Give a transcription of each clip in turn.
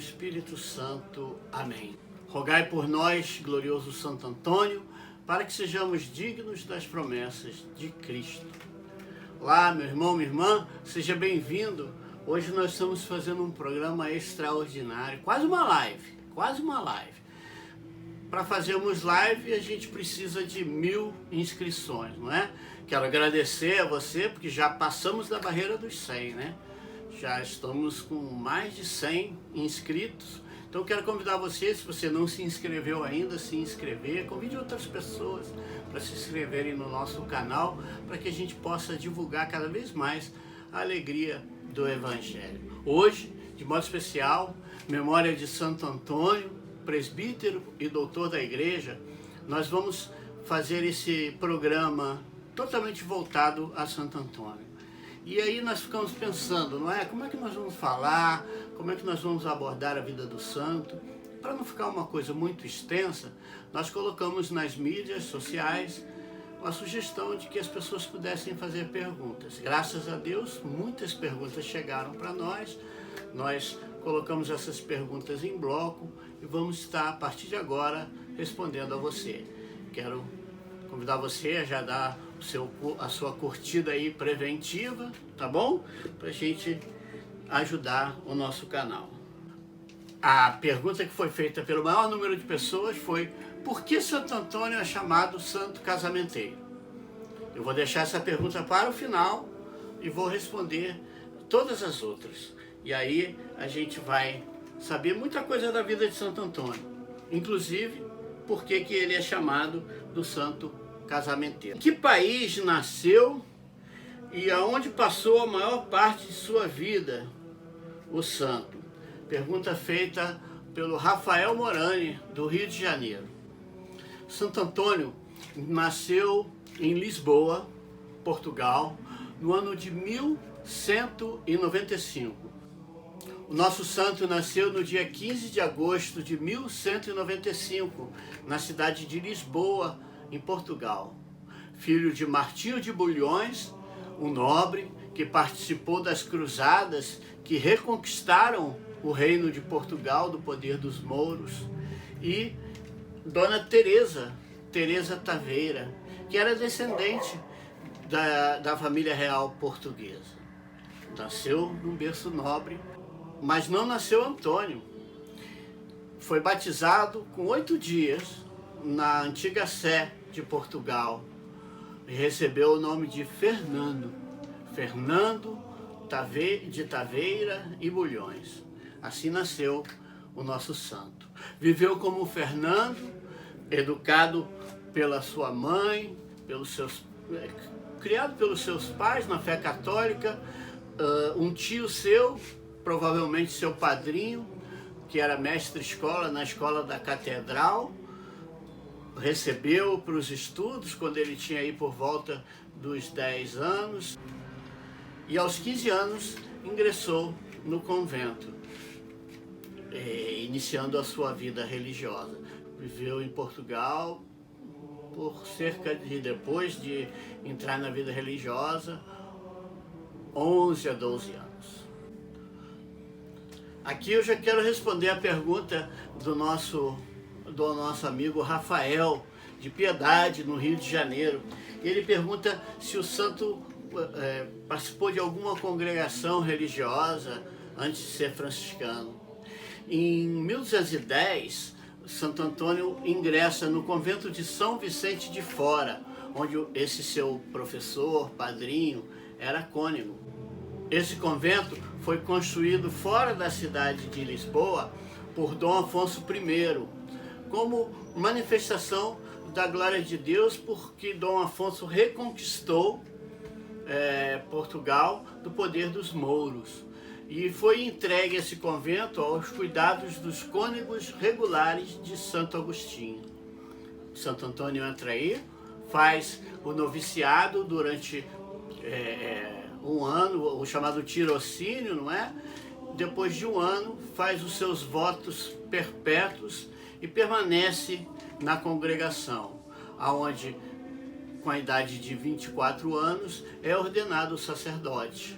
Espírito Santo. Amém. Rogai por nós, glorioso Santo Antônio, para que sejamos dignos das promessas de Cristo. Olá, meu irmão, minha irmã, seja bem-vindo. Hoje nós estamos fazendo um programa extraordinário, quase uma live. Para fazermos live, a gente precisa de 1000 inscrições, não é? Quero agradecer a você, porque já passamos da barreira dos 100, né? Já estamos com mais de 100 inscritos. Então quero convidar você, se você não se inscreveu ainda, se inscrever. Convide outras pessoas para se inscreverem no nosso canal, para que a gente possa divulgar cada vez mais a alegria do Evangelho. Hoje, de modo especial, memória de Santo Antônio, presbítero e doutor da igreja, nós vamos fazer esse programa totalmente voltado a Santo Antônio. E aí nós ficamos pensando, não é? Como é que nós vamos falar? Como é que nós vamos abordar a vida do santo? Para não ficar uma coisa muito extensa, nós colocamos nas mídias sociais uma sugestão de que as pessoas pudessem fazer perguntas. Graças a Deus, muitas perguntas chegaram para nós. Nós colocamos essas perguntas em bloco e vamos estar, a partir de agora, respondendo a você. Quero convidar você a já dar a sua curtida aí preventiva, tá bom? Para a gente ajudar o nosso canal. A pergunta que foi feita pelo maior número de pessoas foi: por que Santo Antônio é chamado Santo Casamenteiro? Eu vou deixar essa pergunta para o final e vou responder todas as outras. E aí a gente vai saber muita coisa da vida de Santo Antônio, inclusive por que ele é chamado do Santo Casamenteiro. Em que país nasceu e aonde passou a maior parte de sua vida o santo? Pergunta feita pelo Rafael Morani, do Rio de Janeiro. Santo Antônio nasceu em Lisboa, Portugal, no ano de 1195. O nosso santo nasceu no dia 15 de agosto de 1195, na cidade de Lisboa, em Portugal. Filho de Martinho de Bulhões, um nobre que participou das cruzadas que reconquistaram o reino de Portugal do poder dos mouros, e Dona Teresa Taveira, que era descendente da família real portuguesa. Nasceu num berço nobre, mas não nasceu Antônio. Foi batizado com 8 dias na antiga Sé de Portugal e recebeu o nome de Fernando de Taveira e Bulhões. Assim nasceu o nosso santo. Viveu como Fernando, educado pela sua mãe, criado pelos seus pais na fé católica, um tio seu, provavelmente seu padrinho, que era mestre-escola na escola da catedral, recebeu para os estudos quando ele tinha aí por volta dos 10 anos, e aos 15 anos ingressou no convento, iniciando a sua vida religiosa. Viveu em Portugal por depois de entrar na vida religiosa, 11 a 12 anos. Aqui eu já quero responder a pergunta do nosso amigo Rafael, de Piedade, no Rio de Janeiro. Ele pergunta se o santo participou de alguma congregação religiosa antes de ser franciscano. Em 1210, Santo Antônio ingressa no convento de São Vicente de Fora, onde esse seu professor, padrinho, era cônego. Esse convento foi construído fora da cidade de Lisboa por Dom Afonso I, como manifestação da glória de Deus, porque Dom Afonso reconquistou Portugal do poder dos mouros. E foi entregue esse convento aos cuidados dos cônegos regulares de Santo Agostinho. Santo Antônio entra aí, faz o noviciado durante um ano, o chamado tirocínio, não é? Depois de um ano, faz os seus votos perpétuos e permanece na congregação, aonde, com a idade de 24 anos, é ordenado sacerdote.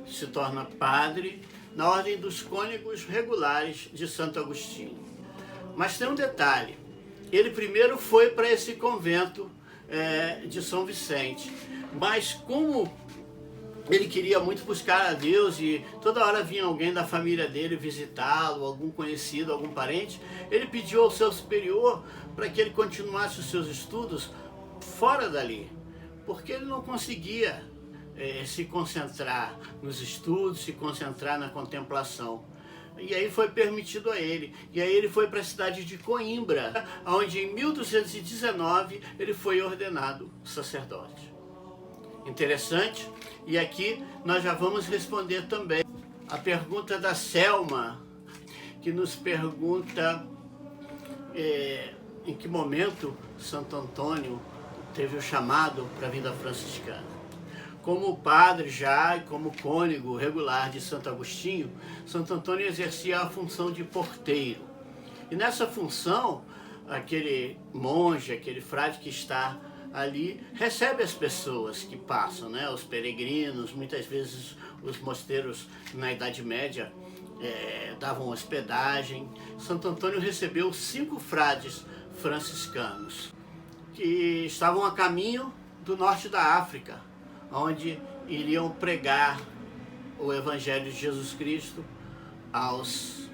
Se torna padre na ordem dos cônegos regulares de Santo Agostinho. Mas tem um detalhe, ele primeiro foi para esse convento de São Vicente, mas como ele queria muito buscar a Deus e toda hora vinha alguém da família dele visitá-lo, algum conhecido, algum parente, ele pediu ao seu superior para que ele continuasse os seus estudos fora dali, porque ele não conseguia se concentrar nos estudos, se concentrar na contemplação. E aí foi permitido a ele. E aí ele foi para a cidade de Coimbra, onde em 1219 ele foi ordenado sacerdote. Interessante. E aqui nós já vamos responder também a pergunta da Selma, que nos pergunta em que momento Santo Antônio teve o chamado para a vida franciscana. Como padre já e como cônego regular de Santo Agostinho, Santo Antônio exercia a função de porteiro. E nessa função, aquele monge, aquele frade que está ali, recebe as pessoas que passam, né? Os peregrinos, muitas vezes os mosteiros na Idade Média davam hospedagem. Santo Antônio recebeu 5 frades franciscanos que estavam a caminho do norte da África, onde iriam pregar o Evangelho de Jesus Cristo aos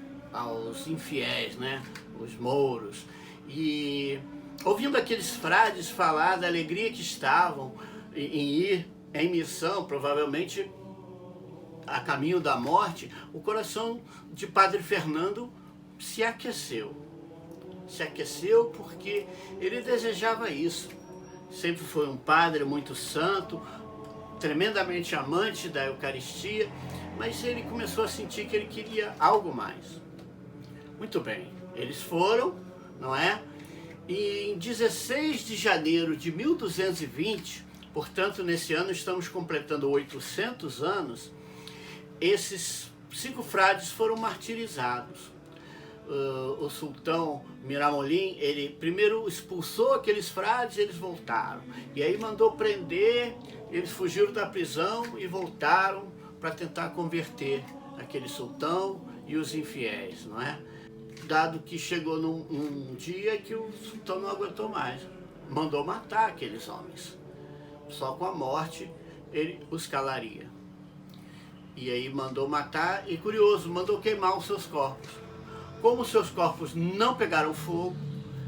infiéis, né? Os mouros. E ouvindo aqueles frades falar da alegria que estavam em ir em missão, provavelmente a caminho da morte, o coração de Padre Fernando se aqueceu. Se aqueceu porque ele desejava isso. Sempre foi um padre muito santo, tremendamente amante da Eucaristia, mas ele começou a sentir que ele queria algo mais. Muito bem, eles foram, não é? E em 16 de janeiro de 1220, portanto nesse ano estamos completando 800 anos, esses 5 frades foram martirizados. O sultão Miramolim, ele primeiro expulsou aqueles frades, eles voltaram. E aí mandou prender, eles fugiram da prisão e voltaram para tentar converter aquele sultão e os infiéis, não é? Dado que chegou num dia que o sultão não aguentou mais, mandou matar aqueles homens. Só com a morte ele os calaria. E aí mandou matar e, curioso, mandou queimar os seus corpos. Como os seus corpos não pegaram fogo,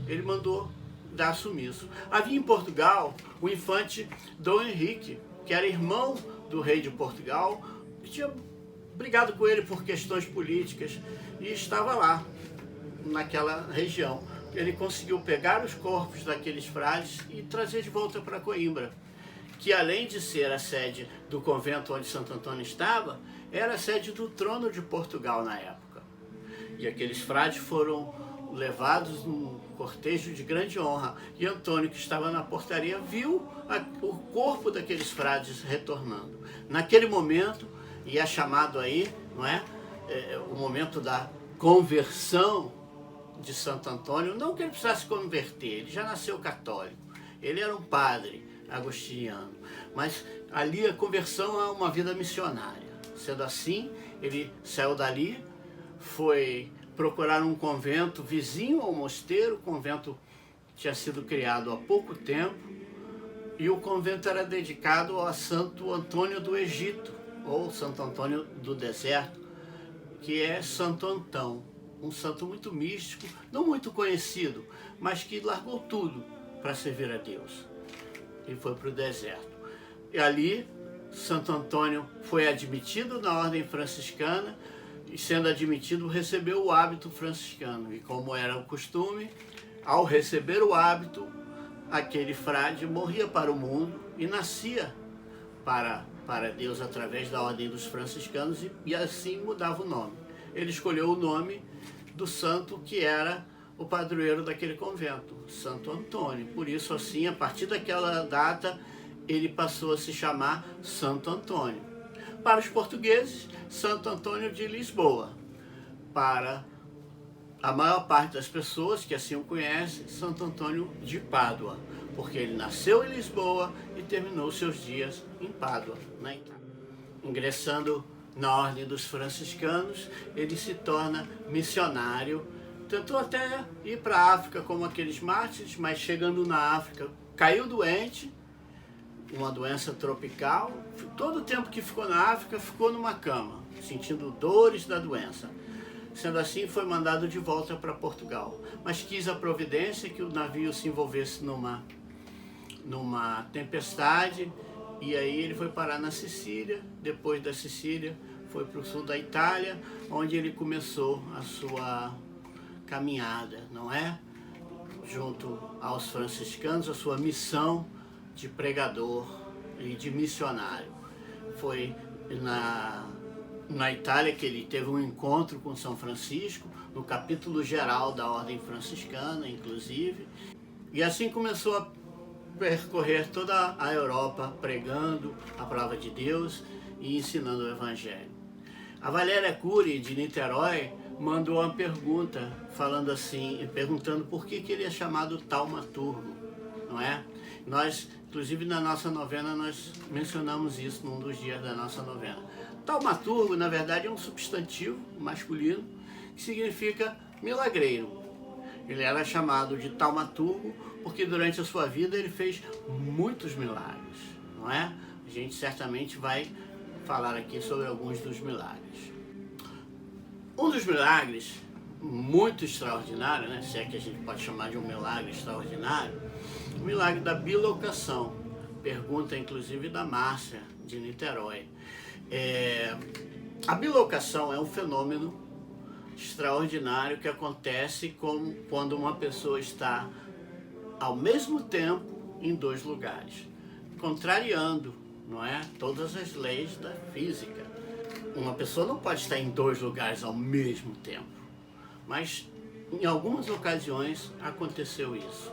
ele mandou dar sumiço. Havia em Portugal o infante Dom Henrique, que era irmão do rei de Portugal, que tinha brigado com ele por questões políticas e estava lá, naquela região. Ele conseguiu pegar os corpos daqueles frades e trazer de volta para Coimbra, que além de ser a sede do convento onde Santo Antônio estava, era a sede do trono de Portugal na época. E aqueles frades foram levados num cortejo de grande honra. E Antônio, que estava na portaria, viu o corpo daqueles frades retornando. Naquele momento, e é chamado aí, não é? O momento da conversão de Santo Antônio, não que ele precisasse converter, ele já nasceu católico. Ele era um padre agostiniano, mas ali a conversão a uma vida missionária. Sendo assim, ele saiu dali, foi procurar um convento vizinho ao mosteiro. O convento tinha sido criado há pouco tempo e o convento era dedicado a Santo Antônio do Egito, ou Santo Antônio do Deserto, que é Santo Antão, um santo muito místico, não muito conhecido, mas que largou tudo para servir a Deus e foi para o deserto. E ali Santo Antônio foi admitido na ordem franciscana e, sendo admitido, recebeu o hábito franciscano. E como era o costume, ao receber o hábito, aquele frade morria para o mundo e nascia para Deus através da ordem dos franciscanos e assim mudava o nome. Ele escolheu o nome do santo que era o padroeiro daquele convento, Santo Antônio. Por isso, assim, a partir daquela data, ele passou a se chamar Santo Antônio. Para os portugueses, Santo Antônio de Lisboa. Para a maior parte das pessoas que assim o conhecem, Santo Antônio de Pádua, porque ele nasceu em Lisboa e terminou seus dias em Pádua, na Itália. Ingressando na ordem dos franciscanos, ele se torna missionário. Tentou até ir para a África como aqueles mártires, mas chegando na África caiu doente, uma doença tropical. Todo o tempo que ficou na África ficou numa cama, sentindo dores da doença. Sendo assim, foi mandado de volta para Portugal. Mas quis a providência que o navio se envolvesse numa tempestade, e aí ele foi parar na Sicília. Depois da Sicília, foi para o sul da Itália, onde ele começou a sua caminhada, não é? Junto aos franciscanos, a sua missão de pregador e de missionário. Foi na Itália que ele teve um encontro com São Francisco, no capítulo geral da Ordem Franciscana, inclusive, e assim começou a percorrer toda a Europa pregando a palavra de Deus e ensinando o Evangelho. A Valéria Cury, de Niterói, mandou uma pergunta, falando assim, perguntando por que ele é chamado taumaturgo, não é? Nós, inclusive na nossa novena, nós mencionamos isso num dos dias da nossa novena. Taumaturgo, na verdade, é um substantivo masculino que significa milagreiro. Ele era chamado de taumaturgo porque durante a sua vida ele fez muitos milagres, não é? A gente certamente vai falar aqui sobre alguns dos milagres. Um dos milagres muito extraordinário, né? Se é que a gente pode chamar de um milagre extraordinário, o milagre da bilocação. Pergunta, inclusive, da Márcia, de Niterói. A bilocação é um fenômeno extraordinário que acontece quando uma pessoa está ao mesmo tempo em dois lugares, contrariando, não é, todas as leis da física. Uma pessoa não pode estar em dois lugares ao mesmo tempo, mas em algumas ocasiões aconteceu isso.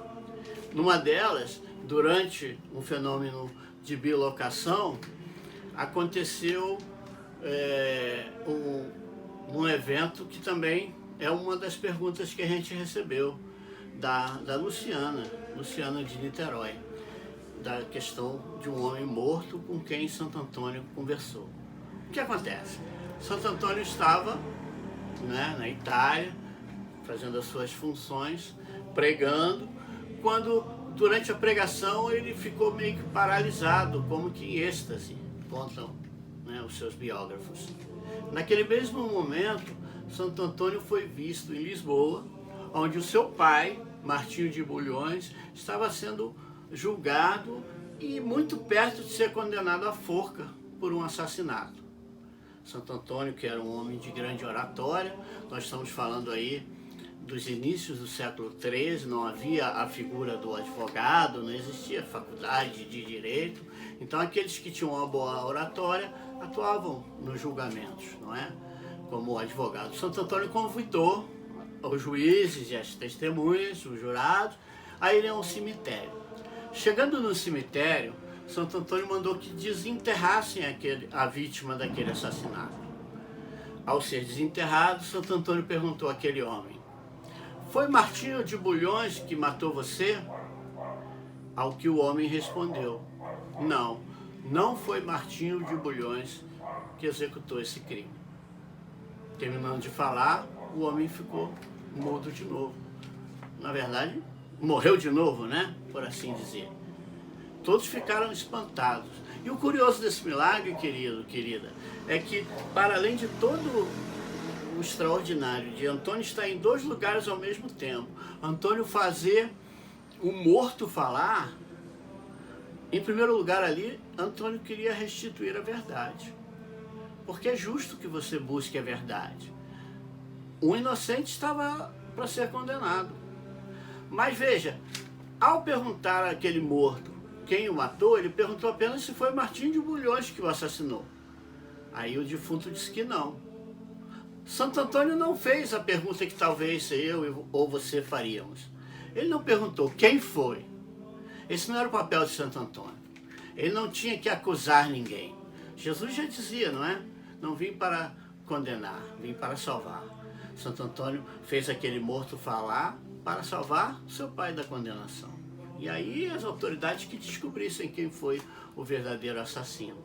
Numa delas, durante um fenômeno de bilocação, aconteceu um evento que também é uma das perguntas que a gente recebeu da Luciana de Niterói, da questão de um homem morto com quem Santo Antônio conversou. O que acontece? Santo Antônio estava, né, na Itália, fazendo as suas funções, pregando, quando durante a pregação ele ficou meio que paralisado, como que em êxtase, contam, né, os seus biógrafos. Naquele mesmo momento, Santo Antônio foi visto em Lisboa, onde o seu pai, Martinho de Bulhões, estava sendo julgado e muito perto de ser condenado à forca por um assassinato. Santo Antônio, que era um homem de grande oratória, nós estamos falando aí dos inícios do século XIII, não havia a figura do advogado, não existia faculdade de direito, então aqueles que tinham uma boa oratória atuavam nos julgamentos, não é? Como advogado. Santo Antônio convidou os juízes e as testemunhas, os jurados, a irem a um cemitério. Chegando no cemitério, Santo Antônio mandou que desenterrassem a vítima daquele assassinato. Ao ser desenterrado, Santo Antônio perguntou àquele homem: "Foi Martinho de Bulhões que matou você?" Ao que o homem respondeu: "Não, não foi Martinho de Bulhões que executou esse crime." Terminando de falar, o homem ficou mudo de novo. Na verdade, morreu de novo, né? Por assim dizer. Todos ficaram espantados. E o curioso desse milagre, querida, é que, para além de todo o extraordinário de Antônio estar em dois lugares ao mesmo tempo, Antônio fazer o morto falar, em primeiro lugar ali, Antônio queria restituir a verdade. Porque é justo que você busque a verdade. O inocente estava para ser condenado. Mas veja, ao perguntar àquele morto quem o matou, ele perguntou apenas se foi Martinho de Bulhões que o assassinou. Aí o defunto disse que não. Santo Antônio não fez a pergunta que talvez eu ou você faríamos. Ele não perguntou quem foi. Esse não era o papel de Santo Antônio. Ele não tinha que acusar ninguém. Jesus já dizia, não é? Não vim para condenar, vim para salvar. Santo Antônio fez aquele morto falar para salvar seu pai da condenação. E aí as autoridades que descobrissem quem foi o verdadeiro assassino.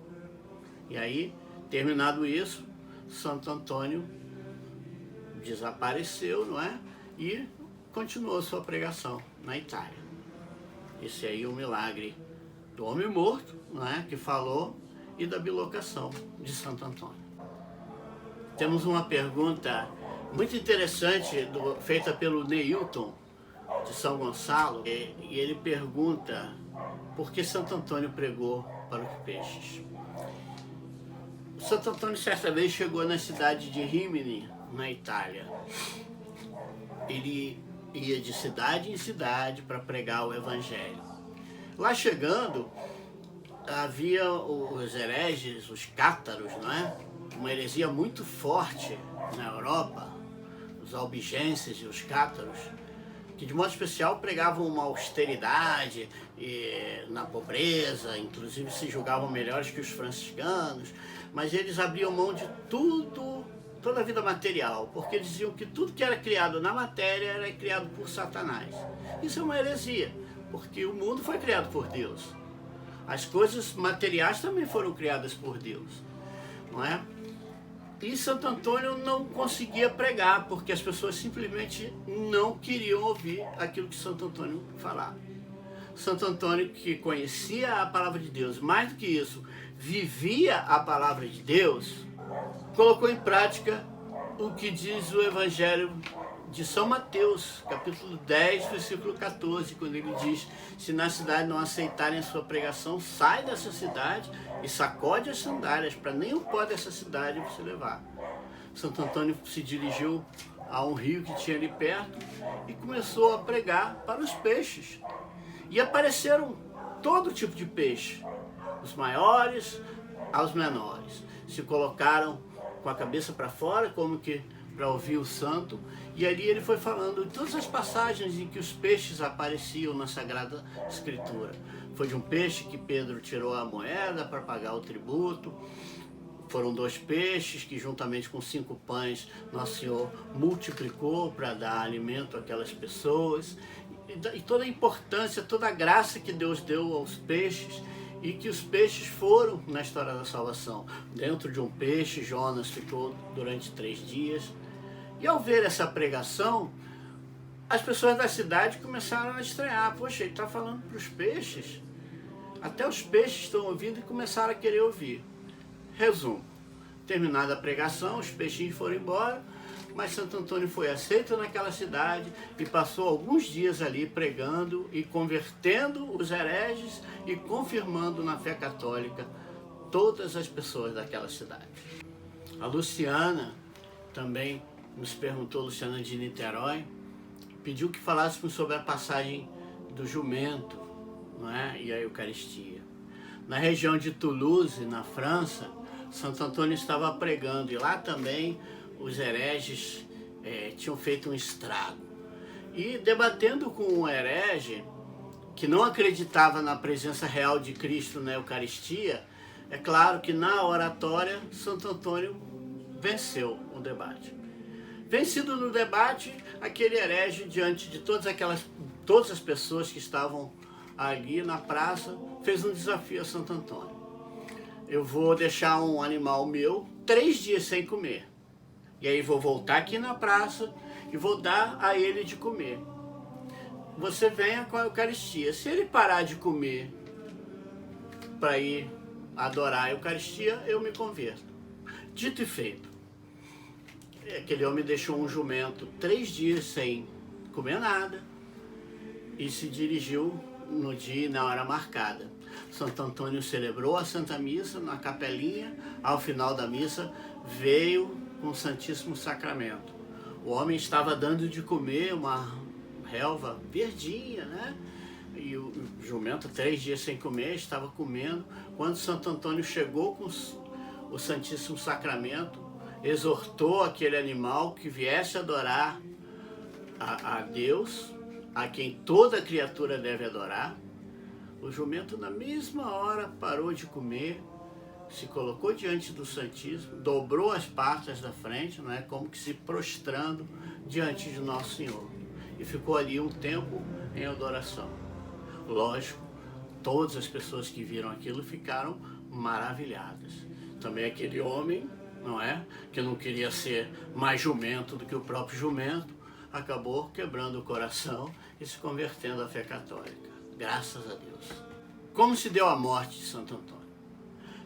E aí, terminado isso, Santo Antônio desapareceu, não é? E continuou sua pregação na Itália. Esse aí é o milagre do homem morto, não é? Que falou, e da bilocação de Santo Antônio. Temos uma pergunta muito interessante feita pelo Neilton de São Gonçalo, e ele pergunta por que Santo Antônio pregou para os peixes. Santo Antônio certa vez chegou na cidade de Rimini, na Itália. Ele ia de cidade em cidade para pregar o evangelho. Lá chegando, havia os hereges, os cátaros, não é? Uma heresia muito forte na Europa, os albigenses e os cátaros, que de modo especial pregavam uma austeridade na pobreza, inclusive se julgavam melhores que os franciscanos, mas eles abriam mão de tudo, toda a vida material, porque diziam que tudo que era criado na matéria era criado por Satanás. Isso é uma heresia, porque o mundo foi criado por Deus. As coisas materiais também foram criadas por Deus, não é? E Santo Antônio não conseguia pregar, porque as pessoas simplesmente não queriam ouvir aquilo que Santo Antônio falava. Santo Antônio, que conhecia a palavra de Deus, mais do que isso, vivia a palavra de Deus, colocou em prática o que diz o Evangelho de São Mateus, capítulo 10, versículo 14, quando ele diz: se na cidade não aceitarem a sua pregação, sai dessa cidade e sacode as sandálias, para nem o pó dessa cidade você levar. Santo Antônio se dirigiu a um rio que tinha ali perto e começou a pregar para os peixes. E apareceram todo tipo de peixe, os maiores aos menores. Se colocaram com a cabeça para fora, como que para ouvir o santo, e ali ele foi falando de todas as passagens em que os peixes apareciam na Sagrada Escritura. Foi de um peixe que Pedro tirou a moeda para pagar o tributo, foram 2 peixes que juntamente com 5 pães Nosso Senhor multiplicou para dar alimento àquelas pessoas, e toda a importância, toda a graça que Deus deu aos peixes, e que os peixes foram na história da salvação. Dentro de um peixe, Jonas ficou durante 3 dias. E ao ver essa pregação, as pessoas da cidade começaram a estranhar. Poxa, ele está falando para os peixes? Até os peixes estão ouvindo e começaram a querer ouvir. Resumo: terminada a pregação, os peixinhos foram embora, mas Santo Antônio foi aceito naquela cidade e passou alguns dias ali pregando e convertendo os hereges e confirmando na fé católica todas as pessoas daquela cidade. A Luciana também nos perguntou, Luciana de Niterói, pediu que falássemos sobre a passagem do jumento, não é? E a Eucaristia. Na região de Toulouse, na França, Santo Antônio estava pregando, e lá também os hereges tinham feito um estrago. E debatendo com um herege que não acreditava na presença real de Cristo na Eucaristia, é claro que na oratória Santo Antônio venceu o debate. Vencido no debate, aquele herege, diante de todas as pessoas que estavam ali na praça, fez um desafio a Santo Antônio. Eu vou deixar um animal meu 3 dias sem comer. E aí vou voltar aqui na praça e vou dar a ele de comer. Você venha com a Eucaristia. Se ele parar de comer para ir adorar a Eucaristia, eu me converto. Dito e feito. Aquele homem deixou um jumento 3 dias sem comer nada e se dirigiu no dia e na hora marcada. Santo Antônio celebrou a Santa Missa na capelinha. Ao final da missa veio com o Santíssimo Sacramento. O homem estava dando de comer uma relva verdinha, né? E o jumento, 3 dias sem comer, estava comendo. Quando Santo Antônio chegou com o Santíssimo Sacramento, exortou aquele animal que viesse adorar a Deus, a quem toda criatura deve adorar. O jumento, na mesma hora, parou de comer, se colocou diante do Santíssimo, dobrou as patas da frente, não é, como que se prostrando diante de Nosso Senhor, e ficou ali um tempo em adoração. Lógico, todas as pessoas que viram aquilo ficaram maravilhadas. Também aquele homem não é? Que não queria ser mais jumento do que o próprio jumento, acabou quebrando o coração e se convertendo à fé católica. Graças a Deus. Como se deu a morte de Santo Antônio?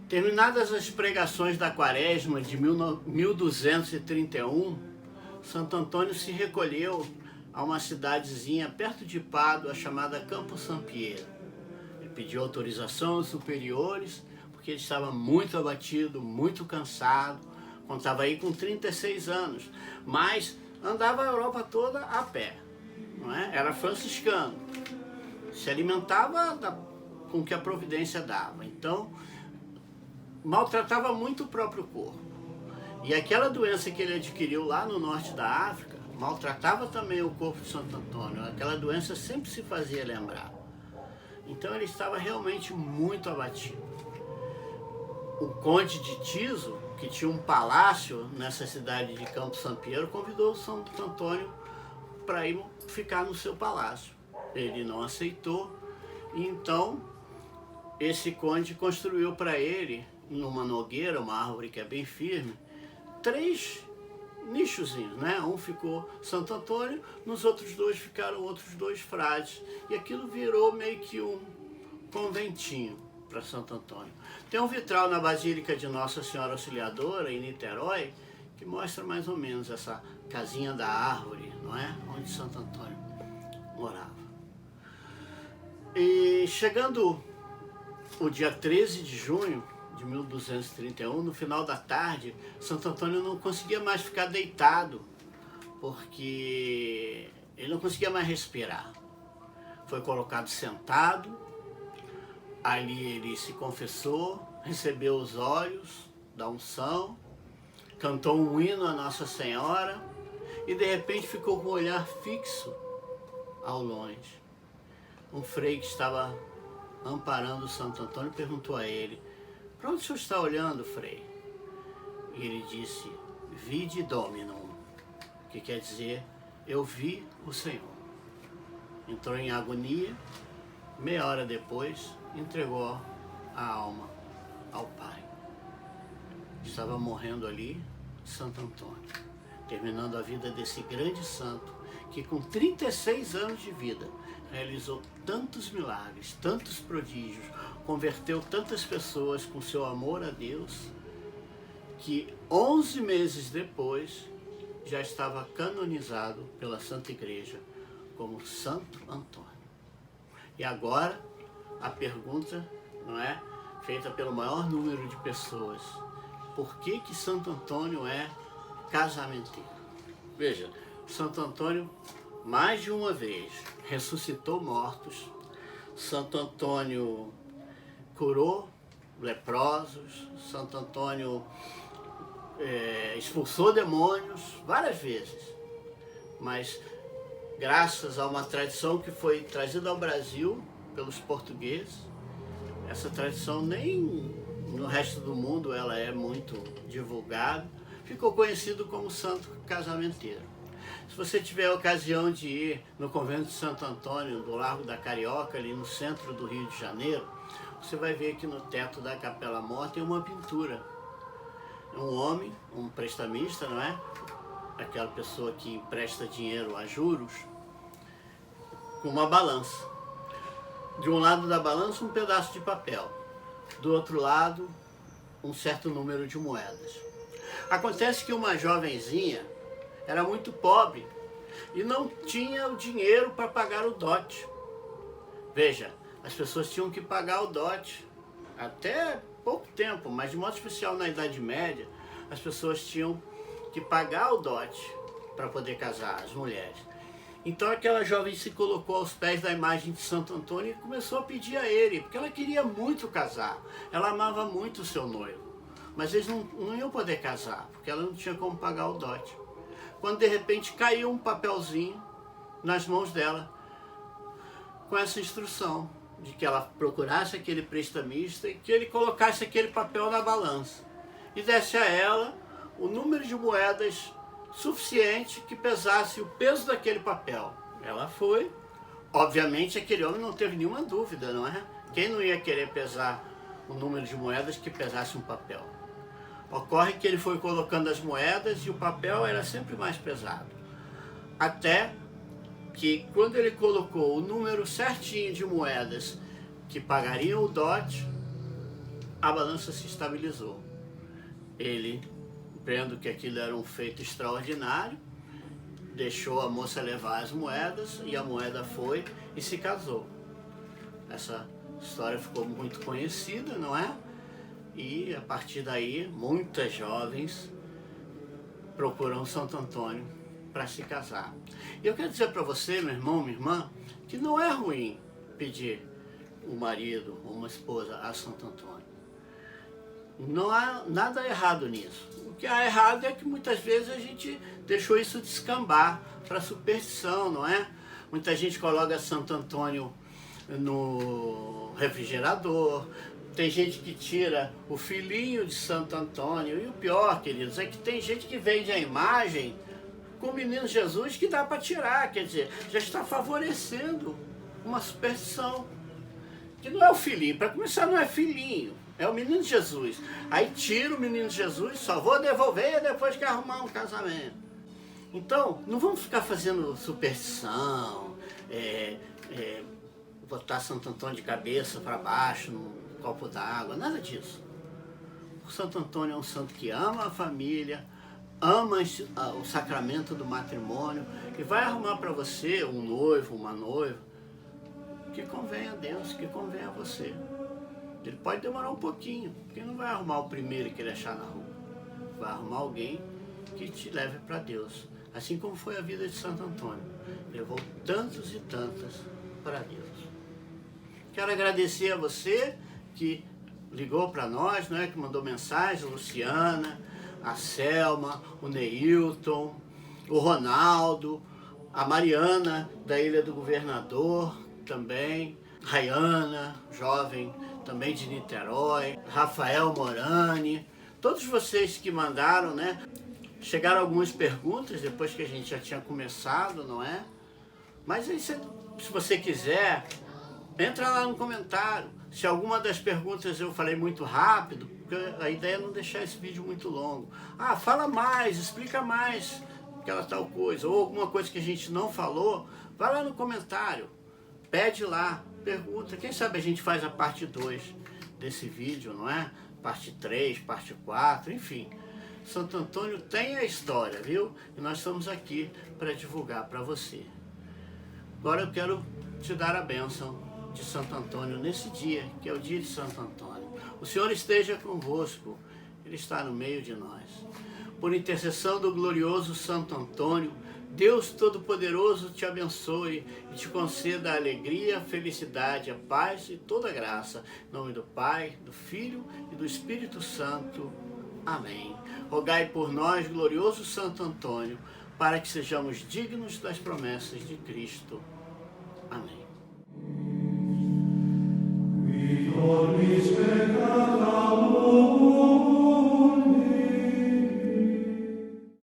Terminadas as pregações da Quaresma de 1231, Santo Antônio se recolheu a uma cidadezinha perto de Pádua chamada Campo Sampiero. Ele pediu autorização aos superiores, porque ele estava muito abatido, muito cansado, contava aí com 36 anos, mas andava a Europa toda a pé, não é? Era franciscano, se alimentava com o que a providência dava, então maltratava muito o próprio corpo. E aquela doença que ele adquiriu lá no norte da África, maltratava também o corpo de Santo Antônio. Aquela doença sempre se fazia lembrar. Então ele estava realmente muito abatido. O conde de Tiso, que tinha um palácio nessa cidade de Campo Sampiero, convidou Santo Antônio para ir ficar no seu palácio. Ele não aceitou, e então esse conde construiu para ele, numa nogueira, uma árvore que é bem firme, 3 nichozinhos, né? Um ficou Santo Antônio, nos outros 2 ficaram outros 2 frades. E aquilo virou meio que um conventinho para Santo Antônio. Tem um vitral na Basílica de Nossa Senhora Auxiliadora, em Niterói, que mostra mais ou menos essa casinha da árvore, não é? Onde Santo Antônio morava. E chegando o dia 13 de junho de 1231, no final da tarde, Santo Antônio não conseguia mais ficar deitado, porque ele não conseguia mais respirar. Foi colocado sentado, ali ele se confessou, recebeu os óleos da unção, cantou um hino à Nossa Senhora e de repente ficou com o olhar fixo ao longe. Um frei que estava amparando Santo Antônio perguntou a ele: "Para onde o senhor está olhando, frei?" E ele disse: "Vide Dominum", que quer dizer, eu vi o Senhor. Entrou em agonia, meia hora depois, entregou a alma ao Pai. Estava morrendo ali Santo Antônio, terminando a vida desse grande santo, que com 36 anos de vida, realizou tantos milagres, tantos prodígios, converteu tantas pessoas com seu amor a Deus, que 11 meses depois já estava canonizado pela Santa Igreja como Santo Antônio. E agora a pergunta, não é, feita pelo maior número de pessoas: por que que Santo Antônio é casamenteiro? Veja, Santo Antônio mais de uma vez ressuscitou mortos. Santo Antônio curou leprosos. Santo Antônio expulsou demônios várias vezes. Mas graças a uma tradição que foi trazida ao Brasil pelos portugueses, essa tradição nem no resto do mundo ela é muito divulgada, ficou conhecido como Santo Casamenteiro. Se você tiver a ocasião de ir no convento de Santo Antônio, do Largo da Carioca, ali no centro do Rio de Janeiro, você vai ver que no teto da Capela Mor tem uma pintura. Um homem, um prestamista, não é? Aquela pessoa que empresta dinheiro a juros, com uma balança. De um lado da balança, um pedaço de papel. Do outro lado, um certo número de moedas. Acontece que uma jovenzinha era muito pobre e não tinha o dinheiro para pagar o dote. Veja, as pessoas tinham que pagar o dote até pouco tempo, mas de modo especial na Idade Média, as pessoas tinham que pagar o dote para poder casar, as mulheres. Então aquela jovem se colocou aos pés da imagem de Santo Antônio e começou a pedir a ele, porque ela queria muito casar, ela amava muito o seu noivo, mas eles não iam poder casar, porque ela não tinha como pagar o dote. Quando de repente caiu um papelzinho nas mãos dela, com essa instrução de que ela procurasse aquele prestamista e que ele colocasse aquele papel na balança e desse a ela o número de moedas suficiente que pesasse o peso daquele papel. Ela foi, obviamente aquele homem não teve nenhuma dúvida, não é? Quem não ia querer pesar o número de moedas que pesasse um papel? Ocorre que ele foi colocando as moedas e o papel era sempre mais pesado. Até que quando ele colocou o número certinho de moedas que pagariam o dote, a balança se estabilizou. Ele, vendo que aquilo era um feito extraordinário, deixou a moça levar as moedas e a moeda foi e se casou. Essa história ficou muito conhecida, não é? E a partir daí, muitas jovens procuram Santo Antônio para se casar. E eu quero dizer para você, meu irmão, minha irmã, que não é ruim pedir um marido ou uma esposa a Santo Antônio. Não há nada errado nisso. O que há errado é que muitas vezes a gente deixou isso descambar para superstição, não é? Muita gente coloca Santo Antônio no refrigerador, tem gente que tira o filhinho de Santo Antônio, e o pior, queridos, é que tem gente que vende a imagem com o menino Jesus que dá para tirar, quer dizer, já está favorecendo uma superstição, que não é o filhinho, para começar não é filhinho, é o menino Jesus. Aí tira o menino Jesus, só vou devolver depois que arrumar um casamento. Então, não vamos ficar fazendo superstição, botar Santo Antônio de cabeça para baixo num copo d'água, nada disso. O Santo Antônio é um santo que ama a família, ama o sacramento do matrimônio e vai arrumar para você um noivo, uma noiva que convém a Deus, que convém a você. Ele pode demorar um pouquinho, porque não vai arrumar o primeiro que ele achar na rua. Vai arrumar alguém que te leve para Deus. Assim como foi a vida de Santo Antônio. Levou tantos e tantas para Deus. Quero agradecer a você que ligou para nós, né, que mandou mensagem, a Luciana, a Selma, o Neilton, o Ronaldo, a Mariana da Ilha do Governador também, Rayana, jovem também de Niterói, Rafael Morani, todos vocês que mandaram, né? Chegaram algumas perguntas depois que a gente já tinha começado, não é? Mas aí, se você quiser, entra lá no comentário. Se alguma das perguntas eu falei muito rápido, porque a ideia é não deixar esse vídeo muito longo. Ah, fala mais, explica mais aquela tal coisa, ou alguma coisa que a gente não falou, vai lá no comentário, pede lá, pergunta. Quem sabe a gente faz a parte 2 desse vídeo, não é? Parte 3, parte 4, enfim. Santo Antônio tem a história, viu? E nós estamos aqui para divulgar para você. Agora eu quero te dar a bênção de Santo Antônio nesse dia, que é o dia de Santo Antônio. O Senhor esteja convosco, Ele está no meio de nós. Por intercessão do glorioso Santo Antônio, Deus Todo-Poderoso te abençoe e te conceda a alegria, a felicidade, a paz e toda a graça. Em nome do Pai, do Filho e do Espírito Santo. Amém. Rogai por nós, glorioso Santo Antônio, para que sejamos dignos das promessas de Cristo. Amém.